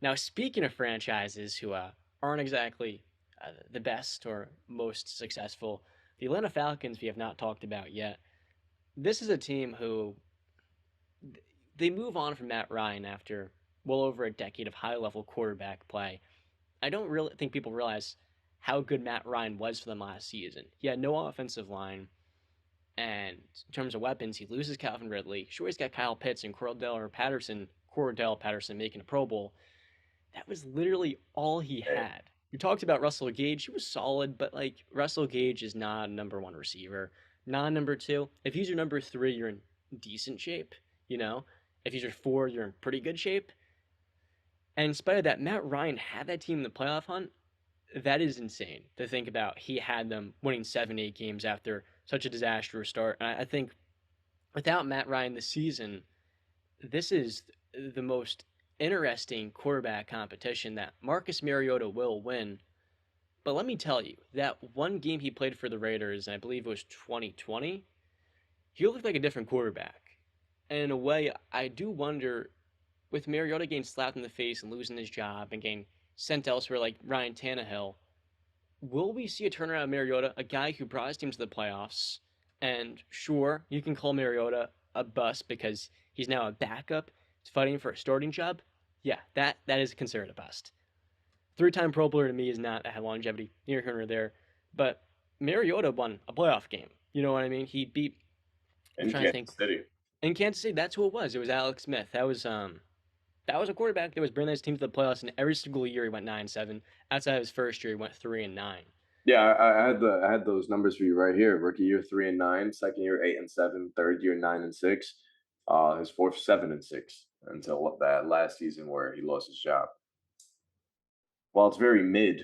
Now, speaking of franchises who aren't exactly the best or most successful, the Atlanta Falcons we have not talked about yet. This is a team who they move on from Matt Ryan after well over a decade of high-level quarterback play. I don't really think people realize how good Matt Ryan was for them last season. He had no offensive line, and in terms of weapons, he loses Calvin Ridley. Sure, he's got Kyle Pitts and Cordell Patterson making a Pro Bowl. That was literally all he Hey, had. You talked about Russell Gage. He was solid, but like Russell Gage is not a number one receiver. Not number two. If he's your number three, you're in decent shape. You know, if he's your four, you're in pretty good shape. And in spite of that, Matt Ryan had that team in the playoff hunt. That is insane to think about. He had them winning 7, 8 games after such a disastrous start. And I think without Matt Ryan this season, this is the most interesting quarterback competition that Marcus Mariota will win. But let me tell you, that one game he played for the Raiders, and I believe it was 2020, he looked like a different quarterback. And in a way, I do wonder, with Mariota getting slapped in the face and losing his job and getting sent elsewhere like Ryan Tannehill, will we see a turnaround of Mariota, a guy who brought his team to the playoffs? And sure, you can call Mariota a bust because he's now a backup fighting for a starting job. Yeah, that is considered a bust. Three-time Pro Bowler to me is not a longevity near here nor there, but Mariota won a playoff game. You know what I mean? He beat. I'm in trying to Kansas think. City. In Kansas City, that's who it was. It was Alex Smith. That was a quarterback that was bringing his team to the playoffs, and every single year he went 9-7. Outside of his first year, he went 3-9. Yeah, I had those numbers for you right here. Rookie year 3-9, second year 8-7, third year 9-6, his fourth 7-6 until that last season where he lost his job. While it's very mid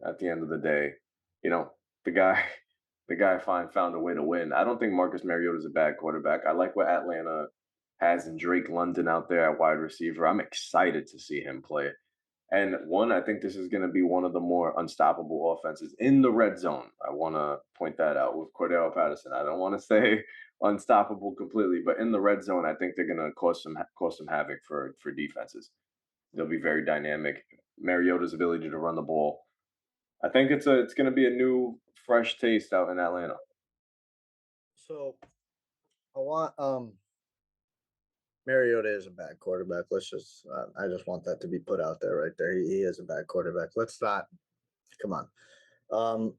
at the end of the day, you know, the guy the guy found a way to win. I don't think Marcus Mariota is a bad quarterback. I like what Atlanta has in Drake London out there at wide receiver. I'm excited to see him play. And one, I think this is going to be one of the more unstoppable offenses in the red zone. I want to point that out with Cordell Patterson. I don't want to say unstoppable completely, but in the red zone, I think they're going to cause some havoc for defenses. They'll be very dynamic. Mariota's ability to run the ball. I think it's going to be a new, fresh taste out in Atlanta. So I want Mariota is a bad quarterback. I just want that to be put out there right there. He is a bad quarterback. Let's not come on. Um,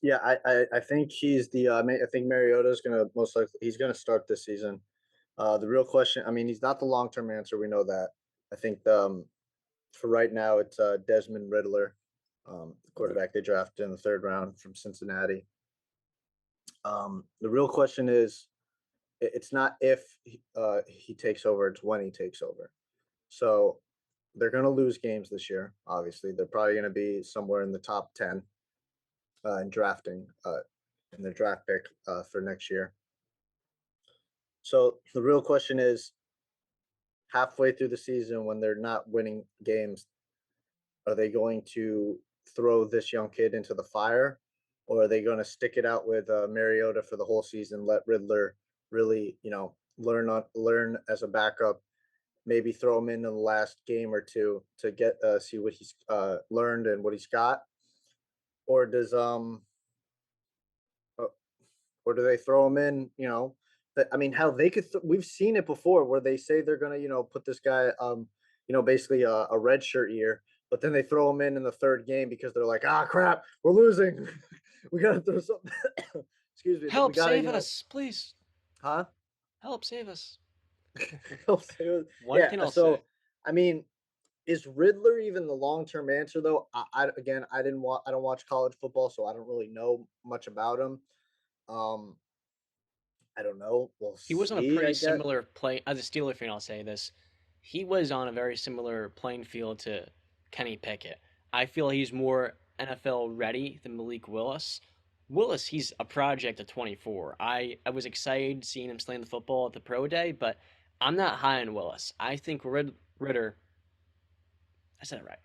yeah, I think he's the I think Mariota is gonna most likely he's gonna start this season. The real question, I mean, he's not the long term answer. We know that. I think for right now it's Desmond Riddler, the Okay. quarterback they drafted in the third round from Cincinnati. The real question is, it's not if he takes over; it's when he takes over. So they're going to lose games this year. Obviously, they're probably going to be somewhere in the top 10 in drafting in the draft pick for next year. So the real question is, halfway through the season, when they're not winning games, are they going to throw this young kid into the fire, or are they going to stick it out with Mariota for the whole season? Let Riddler really, learn as a backup. Maybe throw him in the last game or two to get see what he's learned and what he's got, or does uh, or do they throw him in? I mean, how they could. We've seen it before where they say they're gonna, put this guy, basically a red shirt year, but then they throw him in the third game because they're like, ah, crap, we're losing. We gotta throw something. Excuse me, we Help gotta, save us, please. huh? Help save us. One can Yeah. all say. So, I mean, is Riddler even the long term answer though? Again, I don't watch college football, so I don't really know much about him. Um, I don't know. We'll He was on a see. pretty I get. similar play as a Steeler fan. I'll say this: he was on a very similar playing field to Kenny Pickett. I feel he's more NFL ready than Malik Willis. Willis, he's a project at 24. I was excited seeing him slaying the football at the pro day, but I'm not high on Willis. I think Ritter. I said it right.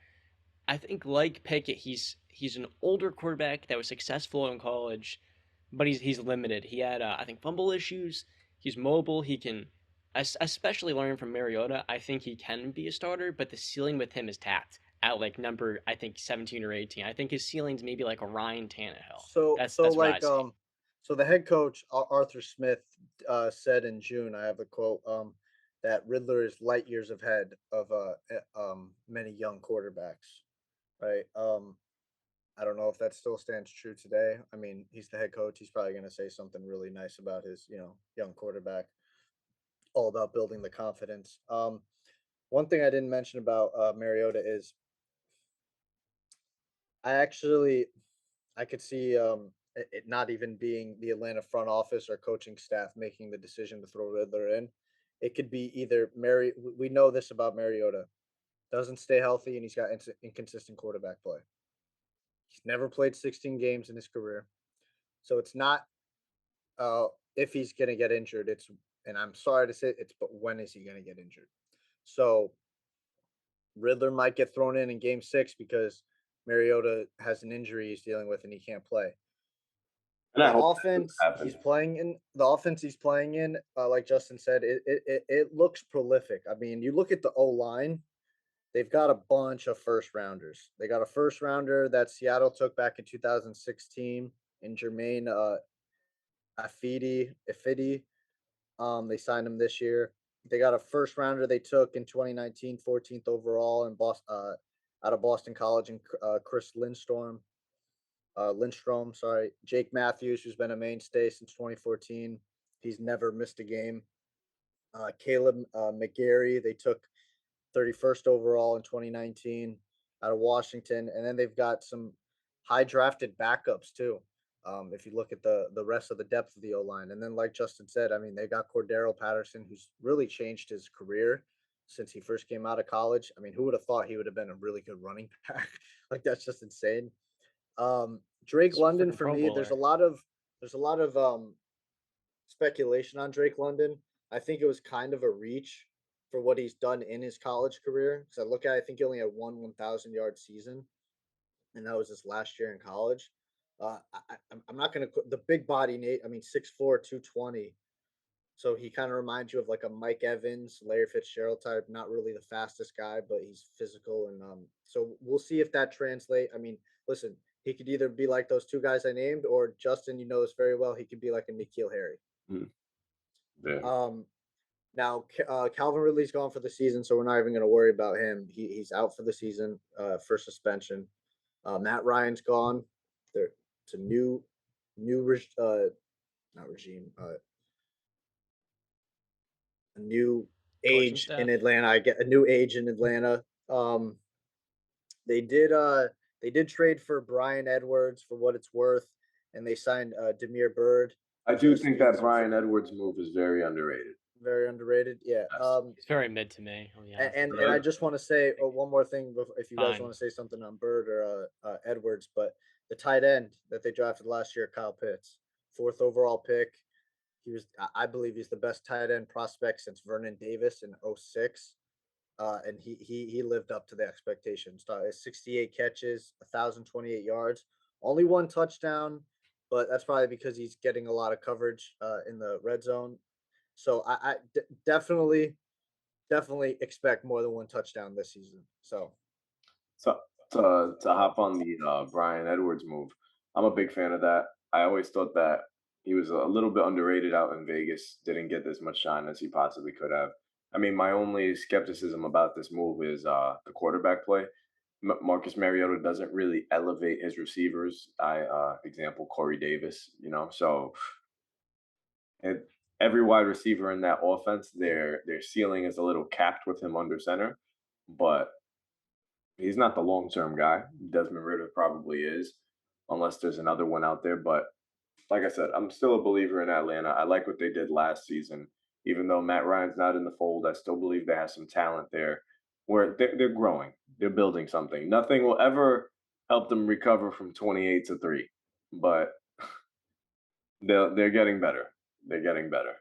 I think like Pickett, he's an older quarterback that was successful in college, but he's limited. He had I think fumble issues. He's mobile. He can especially learning from Mariota, I think he can be a starter, but the ceiling with him is tapped at like number I think 17 or 18. I think his ceiling's maybe like a Ryan Tannehill. So so That's what I like see. so the head coach Arthur Smith said in June, I have a quote, that Riddler is light years ahead of many young quarterbacks, right? I don't know if that still stands true today. I mean, he's the head coach. He's probably going to say something really nice about his, young quarterback, all about building the confidence. One thing I didn't mention about Mariota is I actually I could see it not even being the Atlanta front office or coaching staff making the decision to throw Riddler in. It could be either We know this about Mariota: doesn't stay healthy and he's got inconsistent quarterback play. He's never played 16 games in his career, so it's not uh, if he's going to get injured. And I'm sorry to say it's, but when is he going to get injured? So Riddler might get thrown in Game 6 because Mariota has an injury he's dealing with and he can't play. And I The hope that doesn't offense happen. he's playing in, like Justin said, it looks prolific. I mean, you look at the O line; they've got a bunch of first rounders. They got a first rounder that Seattle took back in 2016 in Jermaine Ifedi. They signed him this year. They got a first rounder they took in 2019, 14th overall in Boston, out of Boston College, and Chris Lindstrom, sorry, Jake Matthews, who's been a mainstay since 2014. He's never missed a game. Caleb McGarry, they took 31st overall in 2019 out of Washington, and then they've got some high drafted backups too. If you look at the rest of the depth of the O line, and then like Justin said, I mean they got Cordero Patterson, who's really changed his career since he first came out of college. I mean, who would have thought he would have been a really good running back? Like that's just insane. Drake He's a London freaking for Pro me, there's Bowler. a lot of speculation on Drake London. I think it was kind of a reach for what he's done in his college career. Because I think he only had one 1,000-yard season, and that was his last year in college. I'm not going to the big body Nate. I mean, 6'4", 220. So he kind of reminds you of like a Mike Evans, Larry Fitzgerald type. Not really the fastest guy, but he's physical, and so we'll see if that translate. I mean, listen, he could either be like those two guys I named, or Justin, you know this very well. He could be like a Nikhil Harry. Mm, yeah. Um, Now, Calvin Ridley's gone for the season, so we're not even going to worry about him. He's out for the season for suspension. Matt Ryan's gone. It's a not regime, a new Coaching age in staff. Atlanta. I get a new age in Atlanta. They did they did trade for Brian Edwards for what it's worth, and they signed Demir Bird, I who's do a think speed. that Brian Edwards move is very underrated. Very underrated. Yeah. Yes. He's very mid to me. I'll be honest with And you. I just want to say one more thing if you guys Fine. want to say something on Bird or Edwards, but the tight end that they drafted last year, Kyle Pitts, fourth overall pick. I believe he's the best tight end prospect since Vernon Davis in '06. And he lived up to the expectations. 68 catches, 1,028 yards, only one touchdown, but that's probably because he's getting a lot of coverage in the red zone. So definitely expect more than one touchdown this season. So So to hop on the Brian Edwards move, I'm a big fan of that. I always thought that he was a little bit underrated out in Vegas. Didn't get as much shine as he possibly could have. I mean, my only skepticism about this move is the quarterback play. Marcus Mariota doesn't really elevate his receivers. Example Corey Davis, so it, every wide receiver in that offense, their ceiling is a little capped with him under center, but he's not the long term guy. Desmond Ritter probably is, unless there's another one out there. But like I said, I'm still a believer in Atlanta. I like what they did last season. Even though Matt Ryan's not in the fold, I still believe they have some talent there where they're growing. They're building something. Nothing will ever help them recover from 28 to 3, but they're getting better. They're getting better.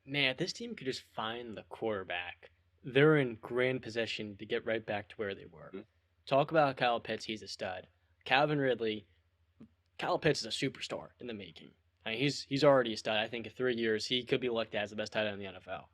Man, if this team could just find the quarterback, they're in grand position to get right back to where they were. Mhm. Talk about Kyle Pitts, he's a stud. Calvin Ridley, Kyle Pitts is a superstar in the making. I mean, he's already a stud. I think in 3 years he could be looked at as the best tight end in the NFL.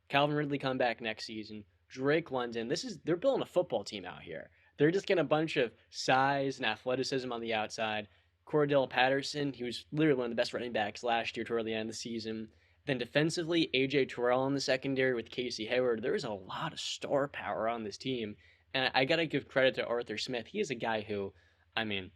Calvin Ridley come back next season. Drake London. They're building a football team out here. They're just getting a bunch of size and athleticism on the outside. Cordell Patterson, he was literally one of the best running backs last year toward the end of the season. Then defensively, AJ Terrell in the secondary with Casey Hayward. There is a lot of star power on this team. And I got to give credit to Arthur Smith. He is a guy who, I mean,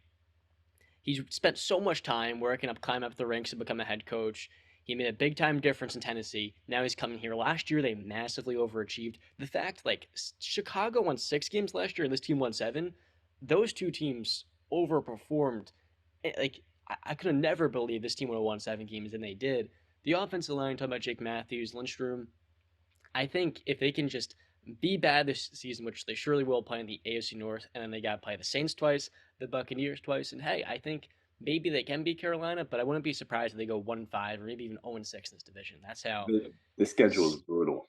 he's spent so much time working up, climbing up the ranks to become a head coach. He made a big time difference in Tennessee. Now he's coming here. Last year they massively overachieved. The fact, like, Chicago won 6 games last year and this team won 7. Those two teams overperformed. Like, I could have never believed this team would have won 7 games, and they did. The offensive line, talking about Jake Matthews, Lindstrom, I think if they can just be bad this season, which they surely will, playing the AFC North, and then they got to play the Saints twice, the Buccaneers twice, and hey, I think maybe they can beat Carolina, but I wouldn't be surprised if they go 1-5 or maybe even 0-6 in this division. That's how The schedule is brutal.